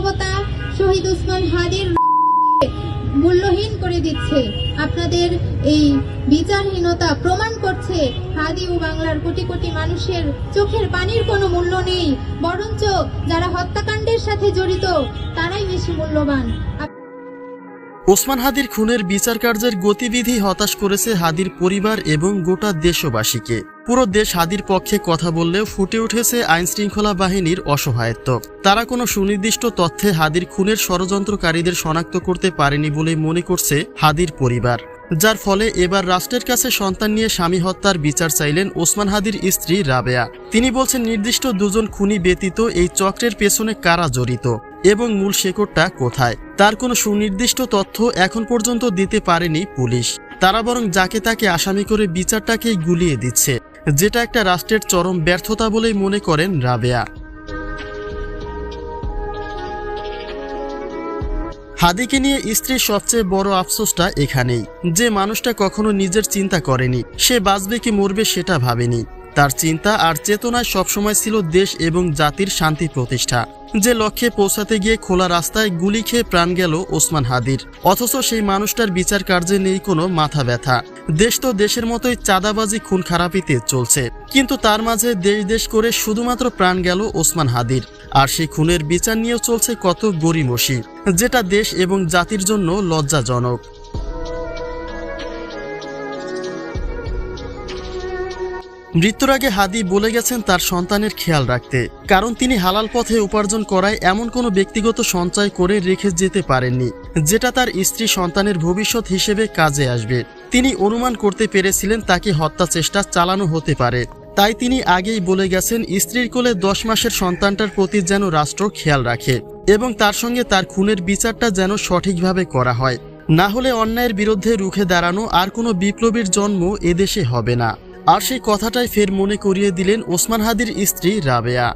মানবতা শহীদ ওসমান হাদির মূল্যহীন করে দিচ্ছে। আপনাদের এই বিচারহীনতা প্রমাণ করছে হাদি ও বাংলার কোটি কোটি মানুষের চোখের পানির কোনো মূল্য নেই, বরঞ্চ যারা হত্যাকাণ্ডের সাথে জড়িত তারাই বেশি মূল্যবান। ওসমান হাদির খুনের বিচার কার্যের গতিবিধি হতাশ করেছে হাদির পরিবার এবং গোটা দেশবাসীকে। পুরো দেশ হাদির পক্ষে কথা বললেও ফুটে উঠেছে আইনশৃঙ্খলা বাহিনীর অসহায়ত্ব। তারা কোনো সুনির্দিষ্ট তথ্যে হাদির খুনের ষড়যন্ত্রকারীদের শনাক্ত করতে পারেনি বলে মনে করছে হাদির পরিবার, যার ফলে এবার রাষ্ট্রের কাছে সন্তান নিয়ে স্বামী হত্যার বিচার চাইলেন ওসমান হাদির স্ত্রী রাবেয়া। তিনি বলছেন, নির্দিষ্ট দুজন খুনি ব্যতীত এই চক্রের পেছনে কারা জড়িত এবং মূল শেকড়টা কোথায় তার কোনো সুনির্দিষ্ট তথ্য এখন পর্যন্ত দিতে পারেনি পুলিশ। তারা বরং যাকে তাকে আসামি করে বিচারটাকেই গুলিয়ে দিচ্ছে, যেটা একটা রাষ্ট্রের চরম ব্যর্থতা বলেই মনে করেন রাবেয়া। হাদিকে নিয়ে স্ত্রীর সবচেয়ে বড় আফসোসটা এখানেই যে মানুষটা কখনো নিজের চিন্তা করেনি, সে বাঁচবে কি মরবে সেটা ভাবেনি। তার চিন্তা আর চেতনায় সবসময় ছিল দেশ এবং জাতির শান্তি প্রতিষ্ঠা। যে লক্ষ্যে পৌঁছাতে গিয়ে খোলা রাস্তায় গুলি খেয়ে প্রাণ গেল ওসমান হাদির, অথচ সেই মানুষটার বিচার কার্যে নেই কোনো মাথা ব্যথা। দেশ তো দেশের মতোই চাঁদাবাজি খুন খারাপিতে চলছে, কিন্তু তার মাঝে দেশ দেশ করে শুধুমাত্র প্রাণ গেল ওসমান হাদির। আর সেই খুনের বিচার নিয়েও চলছে কত গড়িমসি, যেটা দেশ এবং জাতির জন্য লজ্জাজনক। মৃত্যুর আগে হাদি বলে গেছেন তার সন্তানের খেয়াল রাখতে, কারণ তিনি হালাল পথে উপার্জন করায় এমন কোনো ব্যক্তিগত সঞ্চয় করে রেখে যেতে পারেননি যেটা তার স্ত্রী সন্তানের ভবিষ্যৎ হিসেবে কাজে আসবে। তিনি অনুমান করতে পেরেছিলেন তাকে হত্যা চেষ্টা চালানো হতে পারে, তাই তিনি আগেই বলে গেছেন স্ত্রীর কোলে 10 মাসের সন্তানটার প্রতি যেন রাষ্ট্র খেয়াল রাখে এবং তার সঙ্গে তার খুনের বিচারটা যেন সঠিকভাবে করা হয়, না হলে অন্যায়ের বিরুদ্ধে রুখে দাঁড়ানো আর কোনো বিপ্লবীর জন্ম এদেশে হবে না। আর সেই কথাটাই ফের মনে করিয়ে দিলেন ওসমান হাদির স্ত্রী রাবেয়া।